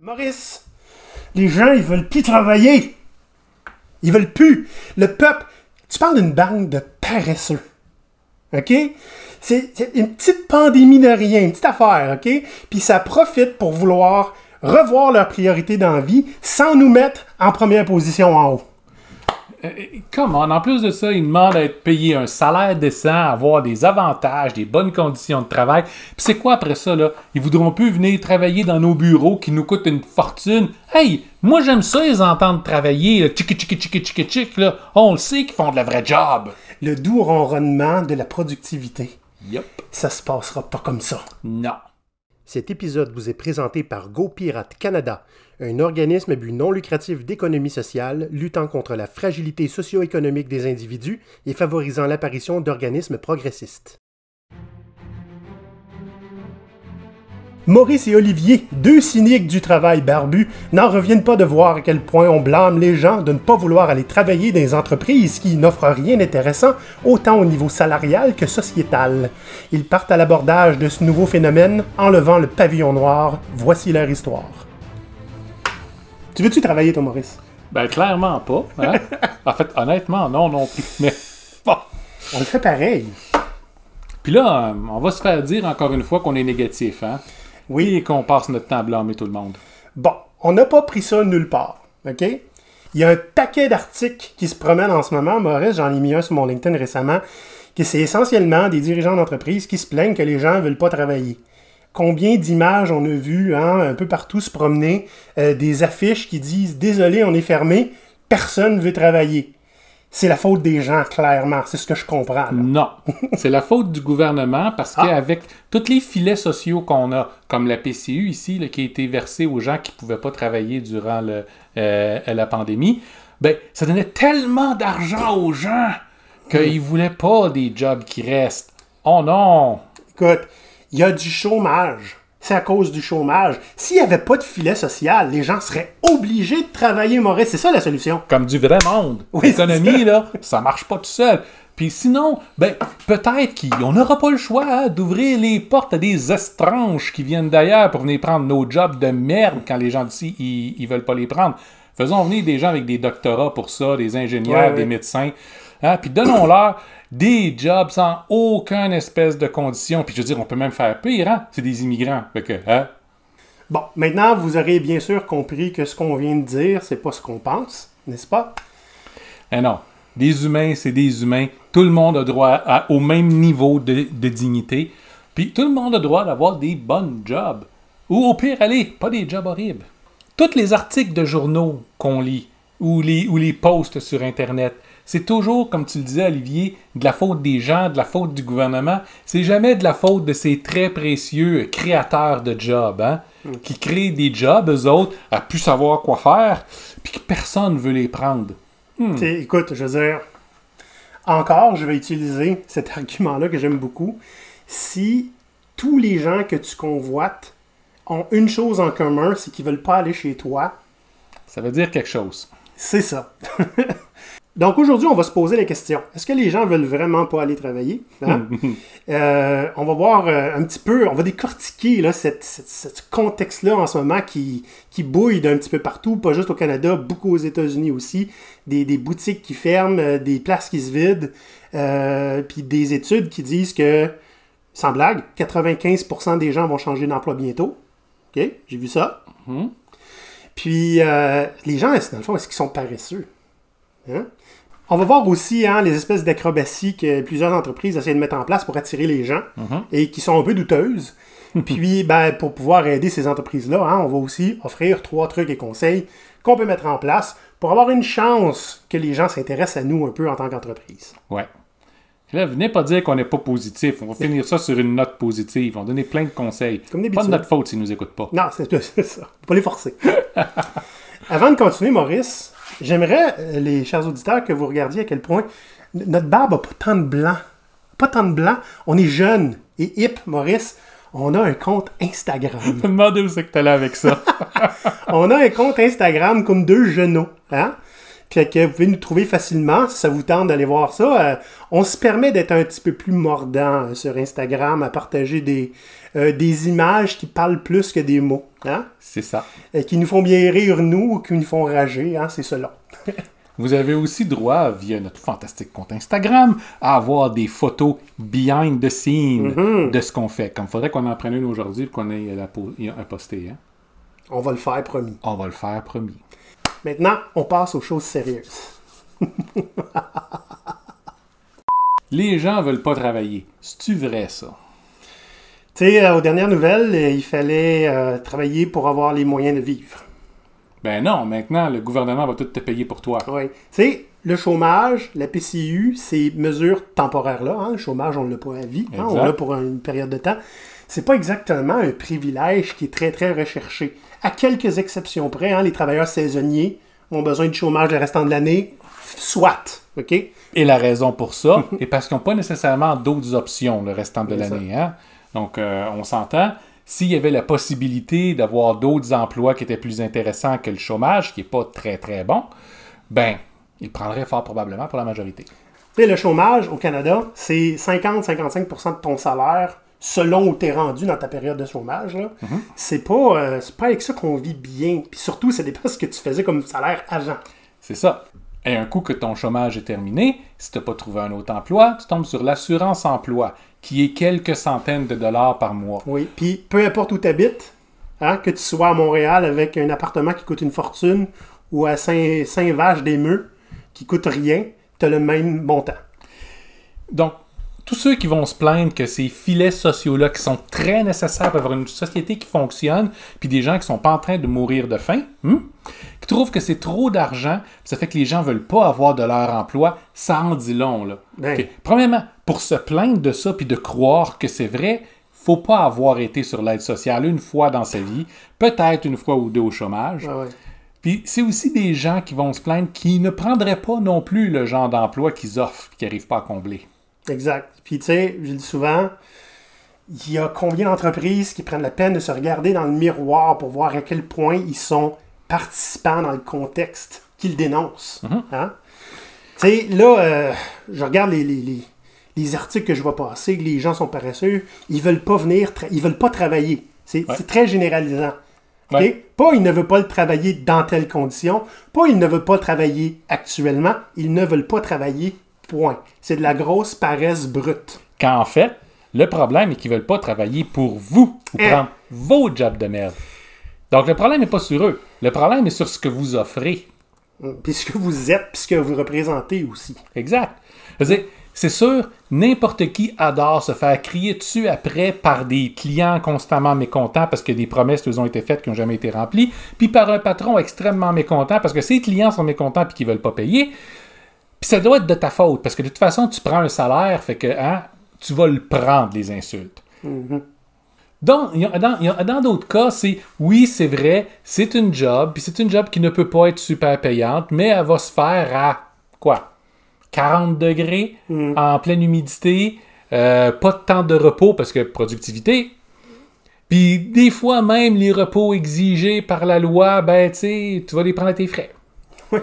Maurice, les gens, ils veulent plus travailler. Ils veulent plus. Le peuple, tu parles d'une bande de paresseux. OK? C'est une petite pandémie de rien, une petite affaire, OK? Puis ça profite pour vouloir revoir leurs priorités dans la vie sans nous mettre en première position en haut. Comment? En plus de ça, ils demandent à être payés un salaire décent, avoir des avantages, des bonnes conditions de travail. Puis c'est quoi après ça, là? Ils voudront plus venir travailler dans nos bureaux qui nous coûtent une fortune. Hey, moi j'aime ça les entendre travailler, tchic, là. On le sait qu'ils font de la vraie job. Le doux ronronnement de la productivité. Yup. Ça se passera pas comme ça. Non. Cet épisode vous est présenté par GoPirate Canada, un organisme à but non lucratif d'économie sociale luttant contre la fragilité socio-économique des individus et favorisant l'apparition d'organismes progressistes. Maurice et Olivier, deux cyniques du travail barbu, n'en reviennent pas de voir à quel point on blâme les gens de ne pas vouloir aller travailler dans des entreprises qui n'offrent rien d'intéressant, autant au niveau salarial que sociétal. Ils partent à l'abordage de ce nouveau phénomène en levant le pavillon noir. Voici leur histoire. Tu veux-tu travailler, toi, Maurice? Ben, clairement pas. Hein? En fait, honnêtement, non plus. Mais bon. On le fait pareil. Puis là, on va se faire dire encore une fois qu'on est négatif, hein? Oui. Et qu'on passe notre temps à blâmer tout le monde. Bon, on n'a pas pris ça nulle part, OK? Il y a un paquet d'articles qui se promènent en ce moment. Maurice, j'en ai mis un sur mon LinkedIn récemment, que c'est essentiellement des dirigeants d'entreprise qui se plaignent que les gens ne veulent pas travailler. Combien d'images on a vu un peu partout se promener, des affiches qui disent « Désolé, on est fermé, personne ne veut travailler ». C'est la faute des gens, clairement. C'est ce que je comprends. Là. Non. C'est la faute du gouvernement parce qu'avec tous les filets sociaux qu'on a, comme la PCU ici, là, qui a été versée aux gens qui ne pouvaient pas travailler durant la pandémie, ben, ça donnait tellement d'argent aux gens qu'ils ne voulaient pas des jobs qui restent. Oh non! Écoute, il y a du chômage. C'est à cause du chômage. S'il n'y avait pas de filet social, les gens seraient obligés de travailler, Maurice. C'est ça la solution. Comme du vrai monde. Oui, l'économie, là, ça marche pas tout seul. Puis sinon, ben, peut-être qu'on n'aura pas le choix d'ouvrir les portes à des estranges qui viennent d'ailleurs pour venir prendre nos jobs de merde quand les gens d'ici, ils veulent pas les prendre. Faisons venir des gens avec des doctorats pour ça, des ingénieurs, des médecins. Hein? Puis donnons-leur des jobs sans aucune espèce de condition. Puis je veux dire, on peut même faire pire, hein? C'est des immigrants. Fait que, hein? Bon, maintenant, vous aurez bien sûr compris que ce qu'on vient de dire, c'est pas ce qu'on pense, n'est-ce pas? Eh non. Des humains, c'est des humains. Tout le monde a droit au même niveau de dignité. Puis tout le monde a droit d'avoir des bonnes jobs. Ou au pire, allez, pas des jobs horribles. Tous les articles de journaux qu'on lit, ou les posts sur Internet, c'est toujours, comme tu le disais, Olivier, de la faute des gens, de la faute du gouvernement. C'est jamais de la faute de ces très précieux créateurs de jobs, hein, qui créent des jobs, eux autres, à plus savoir quoi faire, puis que personne ne veut les prendre. Écoute, je veux dire, encore, je vais utiliser cet argument-là que j'aime beaucoup. Si tous les gens que tu convoites ont une chose en commun, c'est qu'ils veulent pas aller chez toi. Ça veut dire quelque chose. C'est ça. Donc aujourd'hui, on va se poser la question. Est-ce que les gens veulent vraiment pas aller travailler? Hein? On va voir un petit peu, on va décortiquer là, ce contexte-là en ce moment qui bouille d'un petit peu partout, pas juste au Canada, beaucoup aux États-Unis aussi. Des boutiques qui ferment, des places qui se vident, puis des études qui disent que, sans blague, 95% des gens vont changer d'emploi bientôt. OK? J'ai vu ça. Puis les gens, dans le fond, est-ce qu'ils sont paresseux? Hein? On va voir aussi les espèces d'acrobaties que plusieurs entreprises essaient de mettre en place pour attirer les gens et qui sont un peu douteuses. Puis, pour pouvoir aider ces entreprises-là, on va aussi offrir 3 trucs et conseils qu'on peut mettre en place pour avoir une chance que les gens s'intéressent à nous un peu en tant qu'entreprise. Ouais. Là, venez pas dire qu'on n'est pas positif. On va finir ça sur une note positive. On va donner plein de conseils. Comme pas de notre faute s'ils nous écoutent pas. Non, c'est ça. Faut pas les forcer. Avant de continuer, Maurice, j'aimerais, les chers auditeurs, que vous regardiez à quel point notre barbe n'a pas tant de blanc. Pas tant de blanc. On est jeune et hip, Maurice. On a un compte Instagram. Je me demandais où c'est que tu allais avec ça. On a un compte Instagram comme 2 genoux. Hein? Fait que vous pouvez nous trouver facilement si ça vous tente d'aller voir ça. On se permet d'être un petit peu plus mordant sur Instagram, à partager des images qui parlent plus que des mots. Hein? C'est ça. Qui nous font bien rire, nous, ou qui nous font rager. Hein? C'est cela. Vous avez aussi droit, via notre fantastique compte Instagram, à avoir des photos behind the scene de ce qu'on fait. Comme il faudrait qu'on en prenne une aujourd'hui et qu'on ait un posté. Hein? On va le faire, promis. On va le faire, promis. Maintenant, on passe aux choses sérieuses. Les gens veulent pas travailler. C'est-tu vrai, ça? Tu sais, aux dernières nouvelles, il fallait travailler pour avoir les moyens de vivre. Ben non, maintenant, le gouvernement va tout te payer pour toi. Oui. Tu sais, le chômage, la PCU, ces mesures temporaires-là, hein, le chômage, on ne l'a pas à vie, hein, on l'a pour une période de temps. C'est pas exactement un privilège qui est très, très recherché. À quelques exceptions près, hein, les travailleurs saisonniers ont besoin de chômage le restant de l'année, soit, OK? Et la raison pour ça est parce qu'ils n'ont pas nécessairement d'autres options le restant de l'année. Hein? Donc, on s'entend. S'il y avait la possibilité d'avoir d'autres emplois qui étaient plus intéressants que le chômage, qui n'est pas très, très bon, ben, ils prendraient fort probablement pour la majorité. Tu sais, le chômage au Canada, c'est 50-55% de ton salaire selon où tu es rendu dans ta période de chômage. Là. C'est pas avec ça qu'on vit bien. Puis surtout, ça dépend de ce que tu faisais comme salaire avant. C'est ça. Et un coup que ton chômage est terminé, si tu n'as pas trouvé un autre emploi, tu tombes sur l'assurance-emploi, qui est quelques centaines de dollars par mois. Oui, puis peu importe où tu habites, hein, que tu sois à Montréal avec un appartement qui coûte une fortune ou à Saint-Vache-des-Meux qui coûte rien, tu as le même montant. Donc, tous ceux qui vont se plaindre que ces filets sociaux-là, qui sont très nécessaires pour avoir une société qui fonctionne, puis des gens qui sont pas en train de mourir de faim, qui trouvent que c'est trop d'argent, ça fait que les gens veulent pas avoir de leur emploi, ça en dit long, là. Ben. Okay. Premièrement, pour se plaindre de ça, puis de croire que c'est vrai, faut pas avoir été sur l'aide sociale une fois dans sa vie, peut-être une fois ou deux au chômage. Ah ouais. Puis c'est aussi des gens qui vont se plaindre qui ne prendraient pas non plus le genre d'emploi qu'ils offrent, puis qui n'arrivent pas à combler. Exact. Puis tu sais, je le dis souvent, il y a combien d'entreprises qui prennent la peine de se regarder dans le miroir pour voir à quel point ils sont participants dans le contexte qu'ils dénoncent. Hein? Tu sais, là, je regarde les articles que je vois passer, que les gens sont paresseux, ils veulent pas venir, ils veulent pas travailler. C'est très généralisant. Okay? Ouais. Pas ils ne veulent pas le travailler dans telles conditions, pas ils ne veulent pas travailler actuellement, ils ne veulent pas travailler. Point. C'est de la grosse paresse brute. Quand en fait, le problème est qu'ils ne veulent pas travailler pour vous ou prendre vos jobs de merde. Donc le problème n'est pas sur eux. Le problème est sur ce que vous offrez. Puis ce que vous êtes, puis ce que vous représentez aussi. Exact. C'est sûr, n'importe qui adore se faire crier dessus après par des clients constamment mécontents parce que des promesses leur ont été faites qui n'ont jamais été remplies, puis par un patron extrêmement mécontent parce que ses clients sont mécontents et qu'ils ne veulent pas payer. Puis ça doit être de ta faute, parce que de toute façon, tu prends un salaire, fait que tu vas le prendre, les insultes. Donc, dans d'autres cas, oui, c'est vrai, c'est une job, puis c'est une job qui ne peut pas être super payante, mais elle va se faire à, 40 degrés, en pleine humidité, pas de temps de repos, parce que productivité. Puis des fois même, les repos exigés par la loi, ben, tu vas les prendre à tes frais.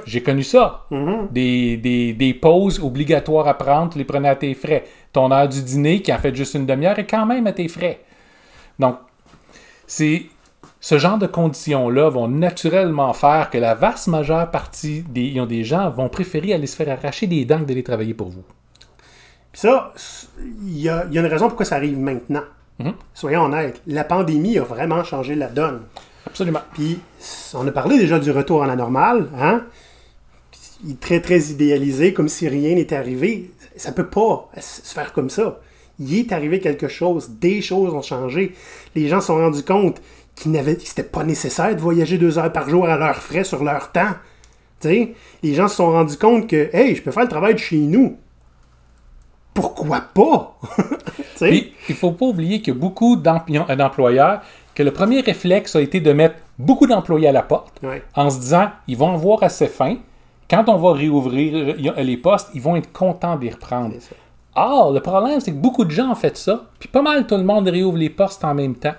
J'ai connu ça. Des pauses obligatoires à prendre, tu les prenais à tes frais. Ton heure du dîner, qui en fait juste une demi-heure, est quand même à tes frais. Donc, ce genre de conditions-là vont naturellement faire que la vaste majeure partie des gens vont préférer aller se faire arracher des dents que d'aller travailler pour vous. Puis ça, il y a une raison pourquoi ça arrive maintenant. Soyons honnêtes, la pandémie a vraiment changé la donne. Absolument. Puis, on a parlé déjà du retour à la normale, hein? Il est très, très idéalisé, comme si rien n'était arrivé. Ça peut pas se faire comme ça. Il est arrivé quelque chose, des choses ont changé. Les gens se sont rendus compte que c'était pas nécessaire de voyager 2 heures par jour à leurs frais sur leur temps. T'sais? Les gens se sont rendus compte que, hey, je peux faire le travail de chez nous. Pourquoi pas? Puis, il faut pas oublier qu'il y a beaucoup d'employeurs que le premier réflexe a été de mettre beaucoup d'employés à la porte en se disant, ils vont en voir assez faim. Quand on va réouvrir les postes, ils vont être contents d'y reprendre. Or, le problème, c'est que beaucoup de gens ont fait ça, puis pas mal tout le monde réouvre les postes en même temps.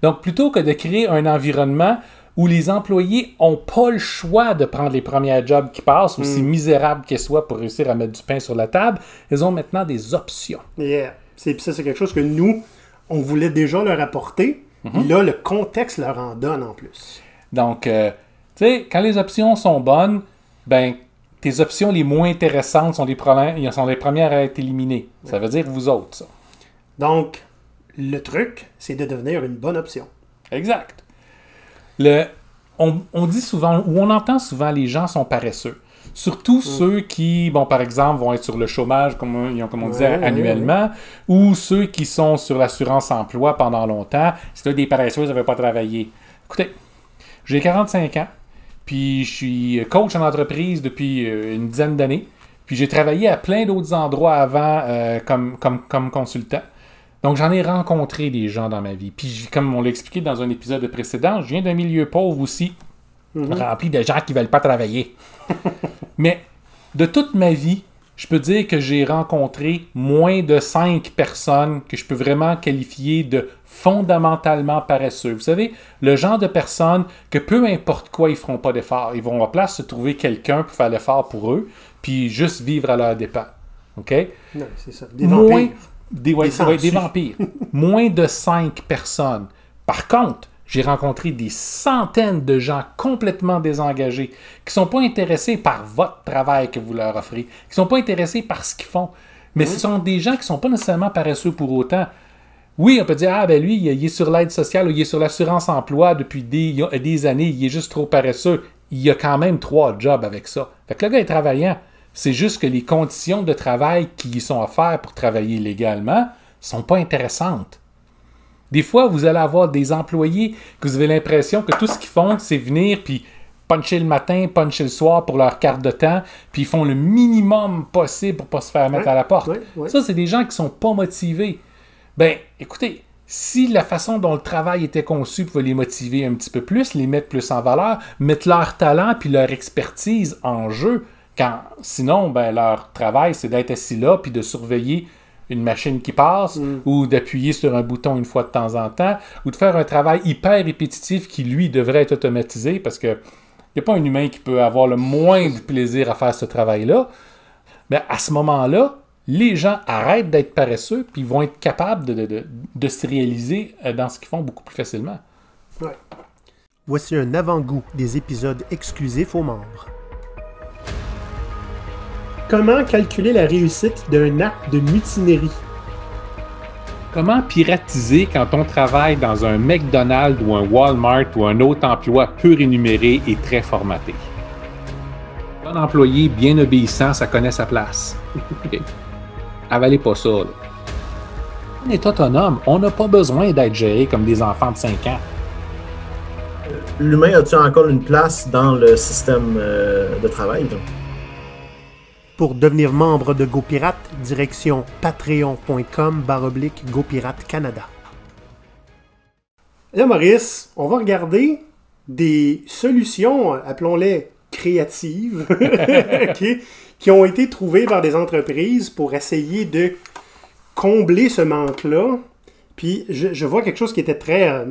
Donc, plutôt que de créer un environnement où les employés n'ont pas le choix de prendre les premiers jobs qui passent, aussi misérables qu'ils soient pour réussir à mettre du pain sur la table. Ils ont maintenant des options. Yeah. C'est quelque chose que nous, on voulait déjà leur apporter. Et là, le contexte leur en donne en plus. Donc, tu sais, quand les options sont bonnes, ben, tes options les moins intéressantes sont les premières à être éliminées. Ça veut dire vous autres, ça. Donc, le truc, c'est de devenir une bonne option. Exact. On dit souvent, ou on entend souvent, les gens sont paresseux. Surtout ceux qui, bon, par exemple, vont être sur le chômage, comme on disait, annuellement, ou ceux qui sont sur l'assurance emploi pendant longtemps. Si des paresseux, ils ne veulent pas travailler. Écoutez, j'ai 45 ans, puis je suis coach en entreprise depuis une dizaine d'années, puis j'ai travaillé à plein d'autres endroits avant comme consultant. Donc, j'en ai rencontré des gens dans ma vie. Puis, comme on l'a expliqué dans un épisode précédent, je viens d'un milieu pauvre aussi, rempli de gens qui ne veulent pas travailler. Mais, de toute ma vie, je peux dire que j'ai rencontré moins de 5 personnes que je peux vraiment qualifier de fondamentalement paresseux. Vous savez, le genre de personnes que peu importe quoi, ils ne feront pas d'effort. Ils vont à place se trouver quelqu'un pour faire l'effort pour eux, puis juste vivre à leurs dépens. OK? Non, c'est ça. Des vampires. Des vampires. Moins de 5 personnes. Par contre, j'ai rencontré des centaines de gens complètement désengagés qui ne sont pas intéressés par votre travail que vous leur offrez, qui ne sont pas intéressés par ce qu'ils font. Mais ce sont des gens qui ne sont pas nécessairement paresseux pour autant. Oui, on peut dire, lui, il est sur l'aide sociale ou il est sur l'assurance emploi depuis des années, il est juste trop paresseux. Il a quand même 3 jobs avec ça. Fait que le gars est travaillant. C'est juste que les conditions de travail qui y sont offertes pour travailler légalement ne sont pas intéressantes. Des fois, vous allez avoir des employés que vous avez l'impression que tout ce qu'ils font, c'est venir puis puncher le matin, puncher le soir pour leur carte de temps, puis ils font le minimum possible pour ne pas se faire mettre à la porte. Ça, c'est des gens qui ne sont pas motivés. Ben, écoutez, si la façon dont le travail était conçu pouvait les motiver un petit peu plus, les mettre plus en valeur, mettre leur talent puis leur expertise en jeu, sinon, ben, leur travail, c'est d'être assis là puis de surveiller une machine qui passe ou d'appuyer sur un bouton une fois de temps en temps ou de faire un travail hyper répétitif qui, lui, devrait être automatisé parce qu'il n'y a pas un humain qui peut avoir le moindre plaisir à faire ce travail-là. Mais à ce moment-là, les gens arrêtent d'être paresseux puis vont être capables de se réaliser dans ce qu'ils font beaucoup plus facilement. Ouais. Voici un avant-goût des épisodes exclusifs aux membres. Comment calculer la réussite d'un acte de mutinerie? Comment piratiser quand on travaille dans un McDonald's ou un Walmart ou un autre emploi peu rémunéré et très formaté? Un employé bien obéissant, ça connaît sa place. Okay. Avalez pas ça, là. On est autonome. On n'a pas besoin d'être géré comme des enfants de 5 ans. L'humain a-t-il encore une place dans le système de travail? Donc? Pour devenir membre de GoPirate, direction patreon.com/GoPirate Canada. Là, Maurice, on va regarder des solutions, appelons-les créatives, okay, qui ont été trouvées par des entreprises pour essayer de combler ce manque-là. Puis, je vois quelque chose qui était très...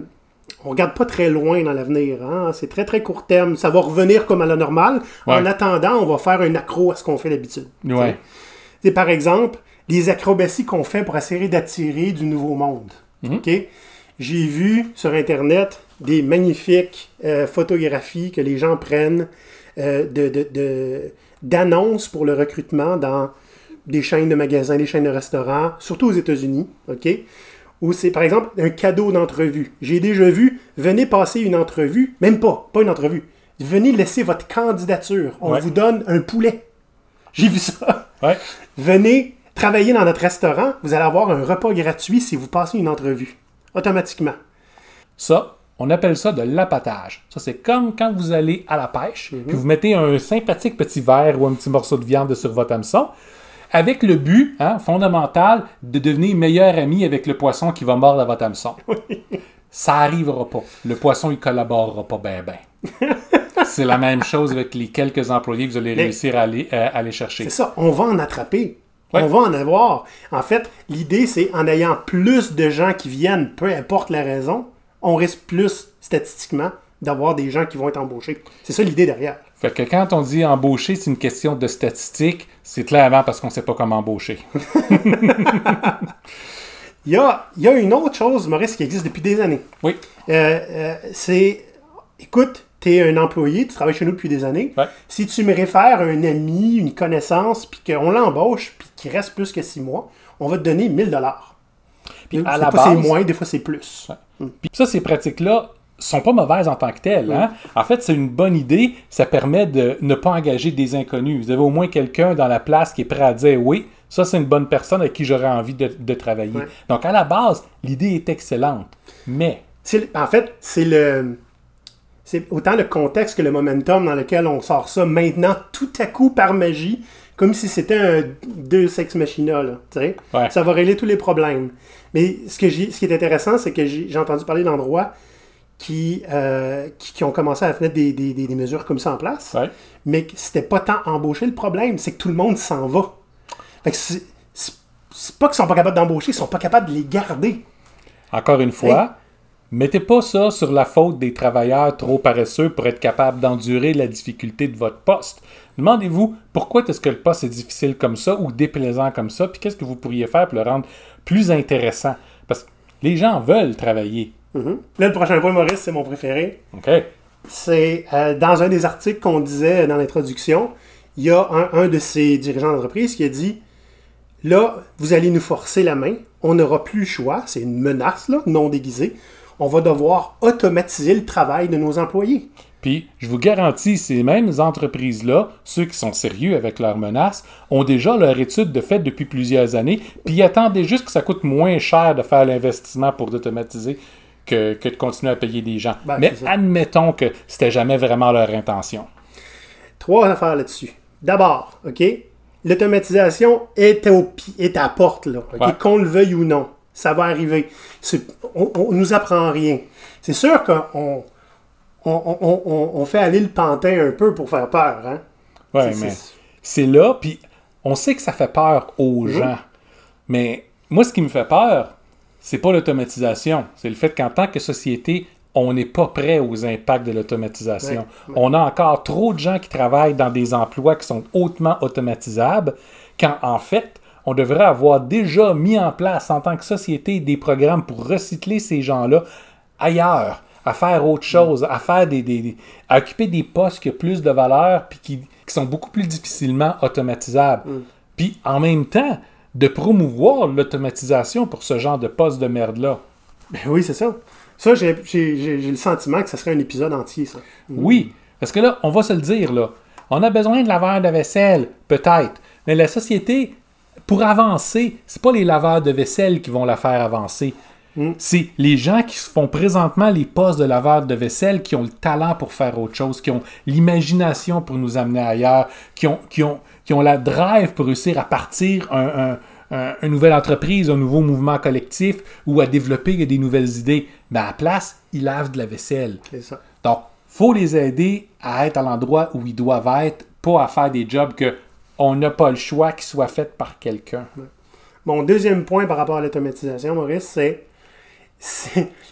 on regarde pas très loin dans l'avenir. Hein? C'est très, très court terme. Ça va revenir comme à la normale. Ouais. En attendant, on va faire un accro à ce qu'on fait d'habitude. Ouais. C'est par exemple, les acrobaties qu'on fait pour essayer d'attirer du nouveau monde. Okay? J'ai vu sur Internet des magnifiques photographies que les gens prennent d'annonces pour le recrutement dans des chaînes de magasins, des chaînes de restaurants, surtout aux États-Unis. OK? Ou c'est, par exemple, un cadeau d'entrevue. J'ai déjà vu, venez passer une entrevue, même pas une entrevue. Venez laisser votre candidature. On vous donne un poulet. J'ai vu ça. Ouais. Venez travailler dans notre restaurant. Vous allez avoir un repas gratuit si vous passez une entrevue. Automatiquement. Ça, on appelle ça de l'appâtage. Ça, c'est comme quand vous allez à la pêche, puis vous mettez un sympathique petit verre ou un petit morceau de viande sur votre hameçon, avec le but fondamental de devenir meilleur ami avec le poisson qui va mordre à votre hameçon. Ça n'arrivera pas. Le poisson, il ne collaborera pas bien. C'est la même chose avec les quelques employés que vous allez réussir à aller chercher. C'est ça, on va en attraper. Ouais. On va en avoir. En fait, l'idée, c'est en ayant plus de gens qui viennent, peu importe la raison, on risque plus, statistiquement, d'avoir des gens qui vont être embauchés. C'est ça l'idée derrière. Fait que quand on dit embaucher, c'est une question de statistique, c'est clairement parce qu'on ne sait pas comment embaucher. Il y a une autre chose, Maurice, qui existe depuis des années. Oui. Écoute, tu es un employé, tu travailles chez nous depuis des années. Ouais. Si tu me réfères à un ami, une connaissance, puis qu'on l'embauche, puis qu'il reste plus que 6 mois, on va te donner 1000 $. Puis à Des la fois, c'est base, moins, des fois, c'est plus. puis ça, ces pratiques-là sont pas mauvaises en tant que telles. Hein? En fait, c'est une bonne idée. Ça permet de ne pas engager des inconnus. Vous avez au moins quelqu'un dans la place qui est prêt à dire oui, ça, c'est une bonne personne avec qui j'aurais envie de travailler. Ouais. Donc, à la base, l'idée est excellente. Mais, En fait, c'est autant le contexte que le momentum dans lequel on sort ça maintenant, tout à coup, par magie, comme si c'était un deux sex machina, là, tu sais. Ouais. Ça va régler tous les problèmes. Mais ce qui est intéressant, c'est que j'ai entendu parler d'endroits qui ont commencé à mettre des mesures comme ça en place, ouais. mais que c'était pas tant embaucher le problème, c'est que tout le monde s'en va. Fait que c'est pas qu'ils sont pas capables d'embaucher, ils sont pas capables de les garder. Encore une fois, mettez pas ça sur la faute des travailleurs trop paresseux pour être capables d'endurer la difficulté de votre poste. Demandez-vous pourquoi est-ce que le poste est difficile comme ça ou déplaisant comme ça, puis qu'est-ce que vous pourriez faire pour le rendre plus intéressant. Parce que les gens veulent travailler. Mm-hmm. Là, le prochain point, Maurice, c'est mon préféré. OK. C'est dans un des articles qu'on disait dans l'introduction, il y a un de ces dirigeants d'entreprise qui a dit « Là, vous allez nous forcer la main, on n'aura plus le choix, c'est une menace là, non déguisée, on va devoir automatiser le travail de nos employés. » Puis, je vous garantis, ces mêmes entreprises-là, ceux qui sont sérieux avec leurs menaces, ont déjà leur étude de fait depuis plusieurs années, puis ils attendaient juste que ça coûte moins cher de faire l'investissement pour automatiser que de continuer à payer des gens. Ben, mais admettons que c'était jamais vraiment leur intention. 3 affaires là-dessus. D'abord, OK, l'automatisation est à la porte, là, okay? Ouais. Qu'on le veuille ou non. Ça va arriver. On nous apprend rien. C'est sûr qu'on on fait aller le pantin un peu pour faire peur. Hein? Oui, mais c'est là, puis on sait que ça fait peur aux gens. Mais moi, ce qui me fait peur, c'est pas l'automatisation. C'est le fait qu'en tant que société, on n'est pas prêt aux impacts de l'automatisation. Ouais. On a encore trop de gens qui travaillent dans des emplois qui sont hautement automatisables, quand en fait, on devrait avoir déjà mis en place en tant que société des programmes pour recycler ces gens-là ailleurs, à faire autre chose, à faire à occuper des postes qui ont plus de valeur puis qui sont beaucoup plus difficilement automatisables. Puis en même temps, de promouvoir l'automatisation pour ce genre de poste de merde-là. Ben oui, c'est ça. Ça, j'ai le sentiment que ça serait un épisode entier, ça. Oui, parce que là, on va se le dire, là. On a besoin de laveurs de vaisselle, peut-être. Mais la société, pour avancer, c'est pas les laveurs de vaisselle qui vont la faire avancer. C'est les gens qui font présentement les postes de laveurs de vaisselle qui ont le talent pour faire autre chose, qui ont l'imagination pour nous amener ailleurs, qui ont la drive pour réussir à partir une nouvelle entreprise, un nouveau mouvement collectif ou à développer des nouvelles idées. Mais à la place, ils lavent de la vaisselle. C'est ça. Donc, il faut les aider à être à l'endroit où ils doivent être, pas à faire des jobs qu'on n'a pas le choix qu'ils soient faits par quelqu'un. Mon deuxième point par rapport à l'automatisation, Maurice, c'est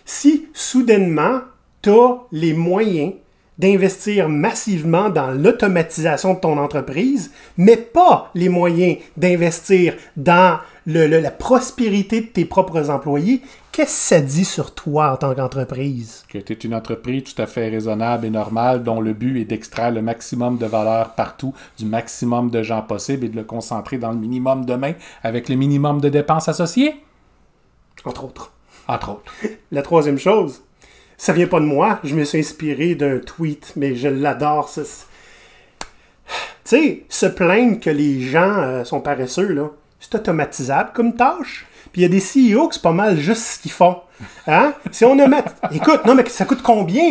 si soudainement, tu as les moyens d'investir massivement dans l'automatisation de ton entreprise, mais pas les moyens d'investir dans la prospérité de tes propres employés, qu'est-ce que ça dit sur toi en tant qu'entreprise? Que tu es une entreprise tout à fait raisonnable et normale dont le but est d'extraire le maximum de valeur partout, du maximum de gens possible et de le concentrer dans le minimum de main avec le minimum de dépenses associées? Entre autres. Entre autres. La troisième chose, ça vient pas de moi, je me suis inspiré d'un tweet, mais je l'adore. Tu sais, se plaindre que les gens sont paresseux, là, c'est automatisable comme tâche. Puis il y a des CEO qui c'est pas mal juste ce qu'ils font. Hein? Si on écoute, non, mais ça coûte combien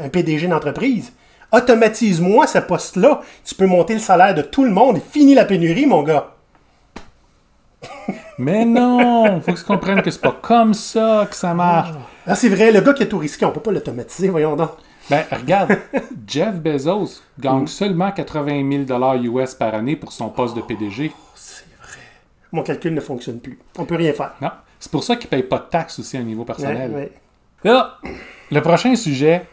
un PDG d'entreprise? Automatise-moi ce poste-là, tu peux monter le salaire de tout le monde et fini la pénurie, mon gars. Mais non, faut que tu comprennes que c'est pas comme ça que ça marche. Ah, c'est vrai, le gars qui a tout risqué, on peut pas l'automatiser, voyons donc. Ben, regarde, Jeff Bezos gagne seulement 80 000 US par année pour son poste de PDG. Oh, c'est vrai. Mon calcul ne fonctionne plus. On peut rien faire. Non, c'est pour ça qu'il paye pas de taxes aussi à un niveau personnel. Ouais. Là, le prochain sujet,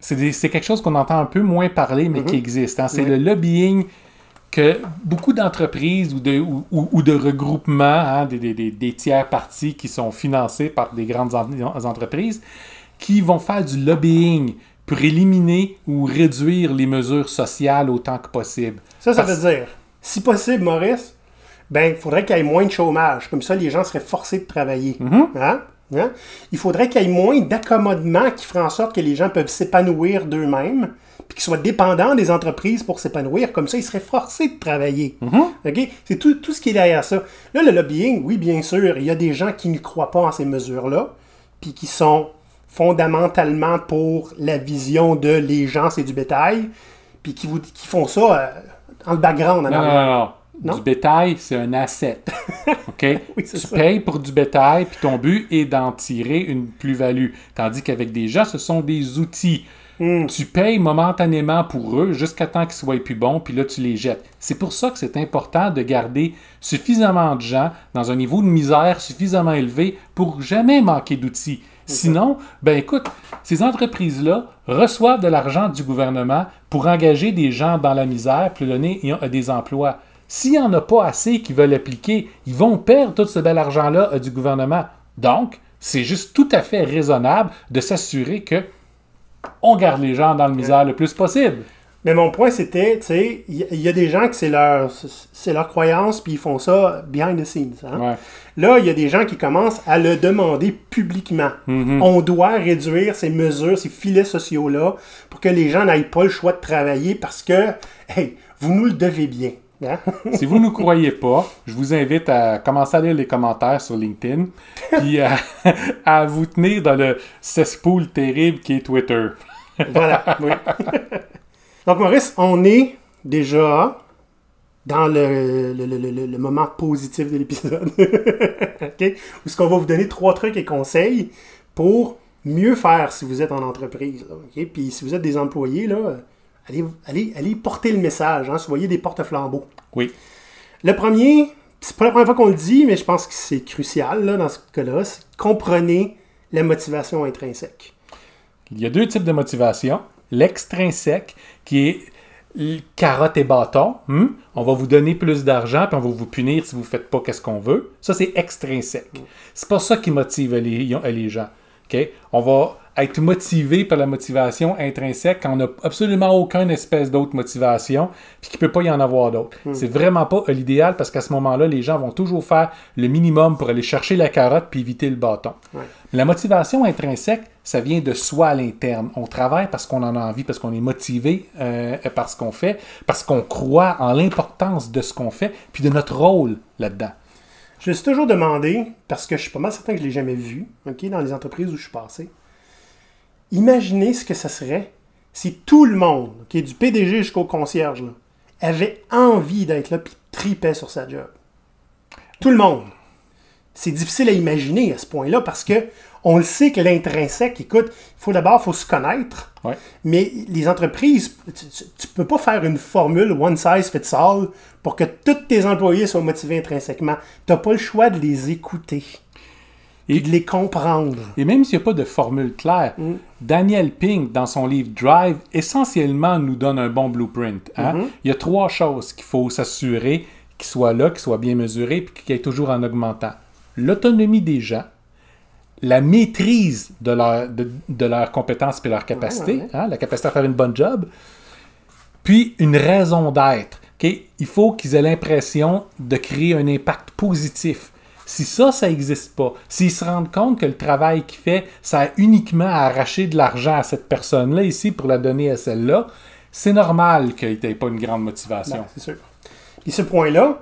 c'est quelque chose qu'on entend un peu moins parler, mais qui existe. Hein. C'est le lobbying que beaucoup d'entreprises ou de regroupements, hein, des tiers partis qui sont financés par des grandes entreprises, qui vont faire du lobbying pour éliminer ou réduire les mesures sociales autant que possible. Ça veut dire, si possible, Maurice, il faudrait qu'il y ait moins de chômage. Comme ça, les gens seraient forcés de travailler. Hein? Il faudrait qu'il y ait moins d'accommodements qui feraient en sorte que les gens peuvent s'épanouir d'eux-mêmes, puis qu'ils soient dépendants des entreprises pour s'épanouir. Comme ça, ils seraient forcés de travailler. Okay? C'est tout ce qui est derrière ça. Là, le lobbying, oui, bien sûr, il y a des gens qui ne croient pas en ces mesures-là, puis qui sont fondamentalement pour la vision de les gens, c'est du bétail, puis qui font ça en le background. Non. Du bétail, c'est un asset. OK? Oui, tu payes pour du bétail, puis ton but est d'en tirer une plus-value. Tandis qu'avec des gens, ce sont des outils. Tu payes momentanément pour eux jusqu'à temps qu'ils soient plus bons, puis là, tu les jettes. C'est pour ça que c'est important de garder suffisamment de gens dans un niveau de misère suffisamment élevé pour jamais manquer d'outils. Sinon, écoute, ces entreprises-là reçoivent de l'argent du gouvernement pour engager des gens dans la misère, puis donner des emplois. S'il n'y en a pas assez qui veulent appliquer, ils vont perdre tout ce bel argent-là du gouvernement. Donc, c'est juste tout à fait raisonnable de s'assurer que on garde les gens dans la misère le plus possible. Mais mon point, c'était, tu sais, il y a des gens que c'est leur croyance, puis ils font ça behind the scenes. Hein? Ouais. Là, il y a des gens qui commencent à le demander publiquement. On doit réduire ces mesures, ces filets sociaux-là, pour que les gens n'aient pas le choix de travailler parce que, hey, vous nous le devez bien. Hein? Si vous ne nous croyez pas, je vous invite à commencer à lire les commentaires sur LinkedIn, puis à vous tenir dans le cesspool terrible qui est Twitter. Voilà, oui. Donc, Maurice, on est déjà dans le moment positif de l'épisode. Okay? Où est-ce qu'on va vous donner 3 trucs et conseils pour mieux faire si vous êtes en entreprise. Là, okay? Puis si vous êtes des employés, là, allez porter le message. Hein? Soyez des porte-flambeaux. Oui. Le premier, c'est pas la première fois qu'on le dit, mais je pense que c'est crucial là, dans ce cas-là, c'est comprenez la motivation intrinsèque. Il y a 2 types de motivation. L'extrinsèque, qui est carotte et bâton. On va vous donner plus d'argent, puis on va vous punir si vous ne faites pas ce qu'on veut. Ça, c'est extrinsèque. C'est pas ça qui motive les gens. Okay? On va être motivé par la motivation intrinsèque quand on n'a absolument aucune espèce d'autre motivation, puis qu'il ne peut pas y en avoir d'autre. C'est vraiment pas l'idéal, parce qu'à ce moment-là, les gens vont toujours faire le minimum pour aller chercher la carotte puis éviter le bâton. Ouais. La motivation intrinsèque, ça vient de soi à l'interne. On travaille parce qu'on en a envie, parce qu'on est motivé par ce qu'on fait, parce qu'on croit en l'importance de ce qu'on fait, puis de notre rôle là-dedans. Je me suis toujours demandé, parce que je suis pas mal certain que je ne l'ai jamais vu, okay, dans les entreprises où je suis passé, imaginez ce que ça serait si tout le monde, okay, du PDG jusqu'au concierge, là, avait envie d'être là et tripait sur sa job. Tout le monde. C'est difficile à imaginer à ce point-là parce que on le sait que l'intrinsèque, écoute, faut se connaître, mais les entreprises, tu peux pas faire une formule one size fits all pour que tous tes employés soient motivés intrinsèquement. Tu n'as pas le choix de les écouter et de les comprendre. Et même s'il n'y a pas de formule claire, Daniel Pink, dans son livre Drive, essentiellement nous donne un bon blueprint. Hein? Il y a 3 choses qu'il faut s'assurer qu'ils soient là, qu'ils soient bien mesurés, puis qu'ils aient toujours en augmentant. L'autonomie des gens, la maîtrise de leurs compétences et leurs capacités, hein, la capacité à faire une bonne job, puis une raison d'être. Okay? Il faut qu'ils aient l'impression de créer un impact positif. Si ça n'existe pas, s'ils se rendent compte que le travail qu'il fait, ça a uniquement à arracher de l'argent à cette personne-là ici pour la donner à celle-là, c'est normal qu'il n'ait pas une grande motivation. Non, c'est sûr. Et ce point-là,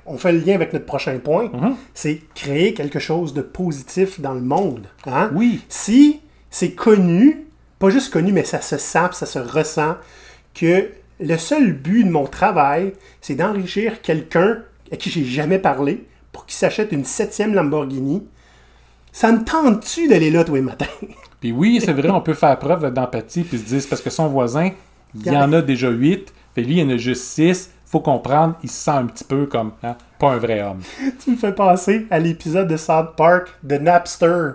on fait le lien avec notre prochain point, c'est créer quelque chose de positif dans le monde. Hein? Oui. Si c'est connu, pas juste connu, mais ça se sent, ça se ressent, que le seul but de mon travail, c'est d'enrichir quelqu'un à qui j'ai jamais parlé pour qu'il s'achète une 7e Lamborghini, ça me tente-tu d'aller là tous les matins? Puis oui, c'est vrai, on peut faire preuve d'empathie puis se dire, c'est parce que son voisin, il y en a déjà 8, fait lui, il y en a juste 6, faut comprendre, il se sent un petit peu comme pas un vrai homme. Tu me fais penser à l'épisode de South Park de Napster,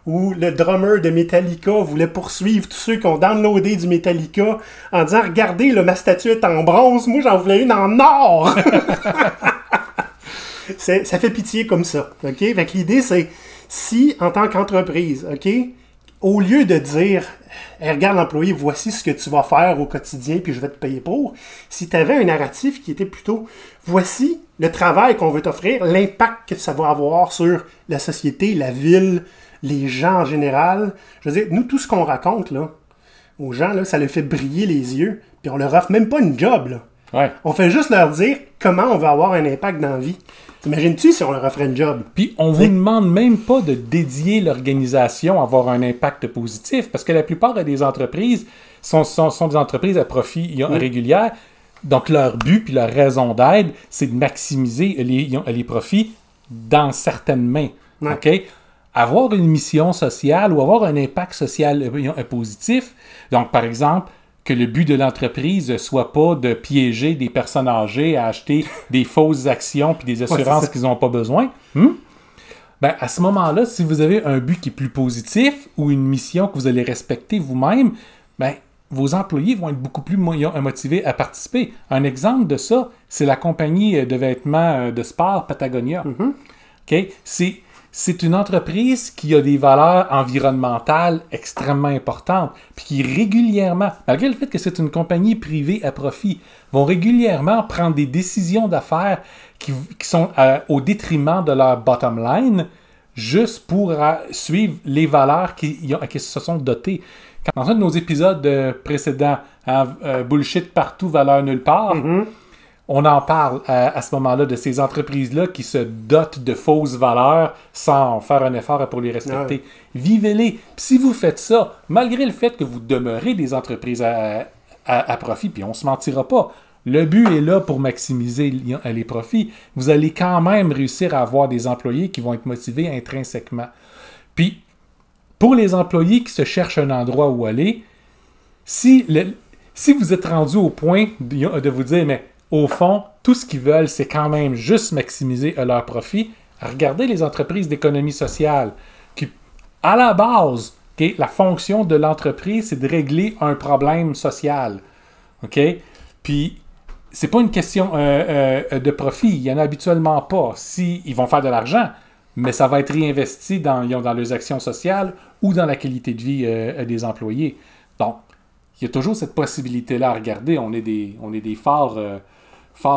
où le drummer de Metallica voulait poursuivre tous ceux qui ont downloadé du Metallica en disant « Regardez, là, ma statue est en bronze, moi j'en voulais une en or! » Ça fait pitié comme ça, OK? Fait que l'idée, c'est, si, en tant qu'entreprise, OK, au lieu de dire hey, « Regarde l'employé, voici ce que tu vas faire au quotidien, puis je vais te payer pour », si tu avais un narratif qui était plutôt « Voici le travail qu'on veut t'offrir, l'impact que ça va avoir sur la société, la ville, les gens en général. » Je veux dire, nous, tout ce qu'on raconte, là, aux gens, là, ça leur fait briller les yeux, puis on leur offre même pas une job, là. Ouais. On fait juste leur dire comment on va avoir un impact dans la vie. T'imagines-tu si on leur offrait une job? Puis on vous demande même pas de dédier l'organisation à avoir un impact positif, parce que la plupart des entreprises sont des entreprises à profit régulière. Donc leur but puis leur raison d'être, c'est de maximiser les profits dans certaines mains. Ouais. OK? Avoir une mission sociale ou avoir un impact social positif, donc par exemple, que le but de l'entreprise soit pas de piéger des personnes âgées à acheter des fausses actions puis des assurances qu'ils n'ont pas besoin. Ben, à ce moment-là, si vous avez un but qui est plus positif ou une mission que vous allez respecter vous-même, ben, vos employés vont être beaucoup plus motivés à participer. Un exemple de ça, c'est la compagnie de vêtements de sport Patagonia. OK? C'est une entreprise qui a des valeurs environnementales extrêmement importantes, puis qui régulièrement, malgré le fait que c'est une compagnie privée à profit, vont régulièrement prendre des décisions d'affaires qui sont au détriment de leur bottom line, juste pour suivre les valeurs qui se sont dotées. Dans un de nos épisodes précédents, Bullshit partout, valeur nulle part, on en parle à ce moment-là de ces entreprises-là qui se dotent de fausses valeurs sans faire un effort pour les respecter. Ouais. Vivez-les. Puis si vous faites ça, malgré le fait que vous demeurez des entreprises à profit, puis on ne se mentira pas, le but est là pour maximiser les profits, vous allez quand même réussir à avoir des employés qui vont être motivés intrinsèquement. Puis, pour les employés qui se cherchent un endroit où aller, si vous êtes rendu au point de vous dire « mais au fond, tout ce qu'ils veulent, c'est quand même juste maximiser leur profit. » Regardez les entreprises d'économie sociale qui, à la base, okay, la fonction de l'entreprise, c'est de régler un problème social. OK? Puis, c'est pas une question de profit. Il n'y en a habituellement pas. Ils vont faire de l'argent, mais ça va être réinvesti dans leurs actions sociales ou dans la qualité de vie des employés. Donc, il y a toujours cette possibilité-là à regarder. On est des forts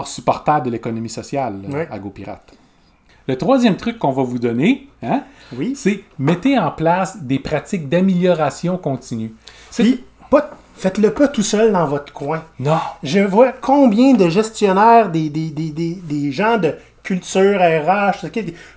supporters de l'économie sociale à GoPirate. Le troisième truc qu'on va vous donner, c'est mettez en place des pratiques d'amélioration continue. Faites-le pas tout seul dans votre coin. Non. Je vois combien de gestionnaires, des gens de culture, RH,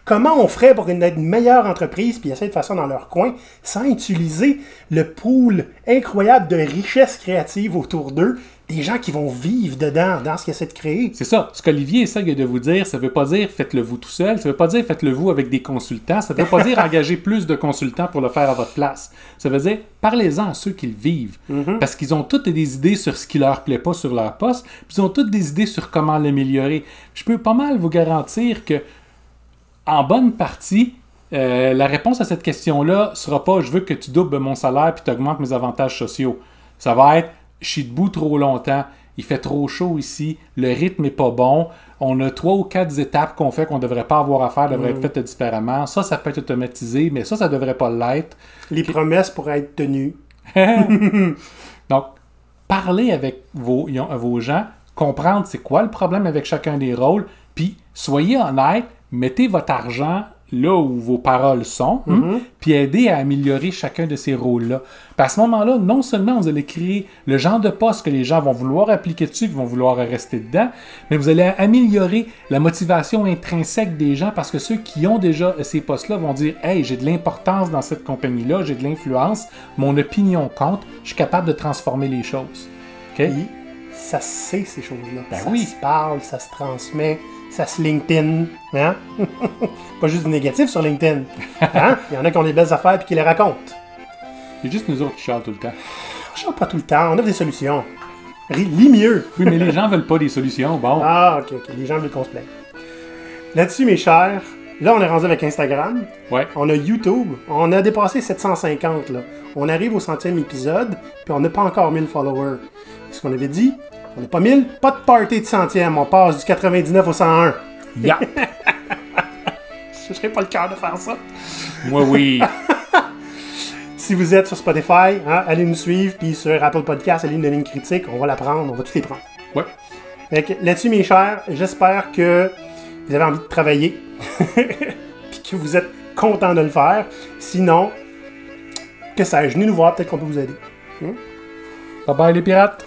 comment on ferait pour être une meilleure entreprise puis essayer de faire ça dans leur coin sans utiliser le pool incroyable de richesses créatives autour d'eux, des gens qui vont vivre dedans, dans ce qu'ils essaient de créer. C'est ça. Ce qu'Olivier essaie de vous dire, ça ne veut pas dire faites-le vous tout seul, ça ne veut pas dire faites-le vous avec des consultants, ça ne veut pas dire engager plus de consultants pour le faire à votre place. Ça veut dire parlez-en à ceux qui le vivent. Parce qu'ils ont toutes des idées sur ce qui leur plaît pas sur leur poste, puis ils ont toutes des idées sur comment l'améliorer. Je peux pas mal vous garantir que, en bonne partie, la réponse à cette question-là sera pas « je veux que tu doubles mon salaire puis tu augmentes mes avantages sociaux ». Ça va être « je suis debout trop longtemps, il fait trop chaud ici, le rythme n'est pas bon, on a 3 ou 4 étapes qu'on fait qu'on ne devrait pas avoir à faire, devraient être faites différemment. Ça peut être automatisé, mais ça ne devrait pas l'être. » Les promesses pourraient être tenues. Donc, parlez avec vos gens, comprendre c'est quoi le problème avec chacun des rôles, puis soyez honnête, mettez votre argent là où vos paroles sont, puis aidez à améliorer chacun de ces rôles-là. Puis à ce moment-là, non seulement vous allez créer le genre de poste que les gens vont vouloir appliquer dessus, qu'ils vont vouloir rester dedans, mais vous allez améliorer la motivation intrinsèque des gens parce que ceux qui ont déjà ces postes-là vont dire « Hey, j'ai de l'importance dans cette compagnie-là, j'ai de l'influence, mon opinion compte, je suis capable de transformer les choses. » Okay? Oui, ça se sait ces choses-là. Ben ça oui. se parle, ça se transmet. Ça se LinkedIn, hein? Pas juste du négatif sur LinkedIn. Hein? Il y en a qui ont des belles affaires et qui les racontent. C'est juste nous autres qui chialent tout le temps. On chante pas tout le temps, on offre des solutions. Lis mieux. Oui, mais les gens veulent pas des solutions, bon. Ah, ok. Les gens veulent qu'on se plaigne. Là-dessus, mes chers, Là, on est rendu avec Instagram. Ouais. On a YouTube. On a dépassé 750, là. On arrive au 100e épisode, puis on n'a pas encore 1000 followers. Ce qu'on avait dit, on n'a pas 1000, pas de party de 100e. On passe du 99 au 101. Yeah. Je serais pas le cœur de faire ça. Moi, oui. Si vous êtes sur Spotify, hein, allez nous suivre, puis sur Apple Podcast, allez nous donner une critique. On va la prendre, on va toutes les prendre. Ouais. Fait que là-dessus, mes chers, j'espère que vous avez envie de travailler, puis que vous êtes content de le faire. Sinon, que sais-je, venez nous voir, peut-être qu'on peut vous aider. Bye bye les pirates.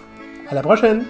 À la prochaine!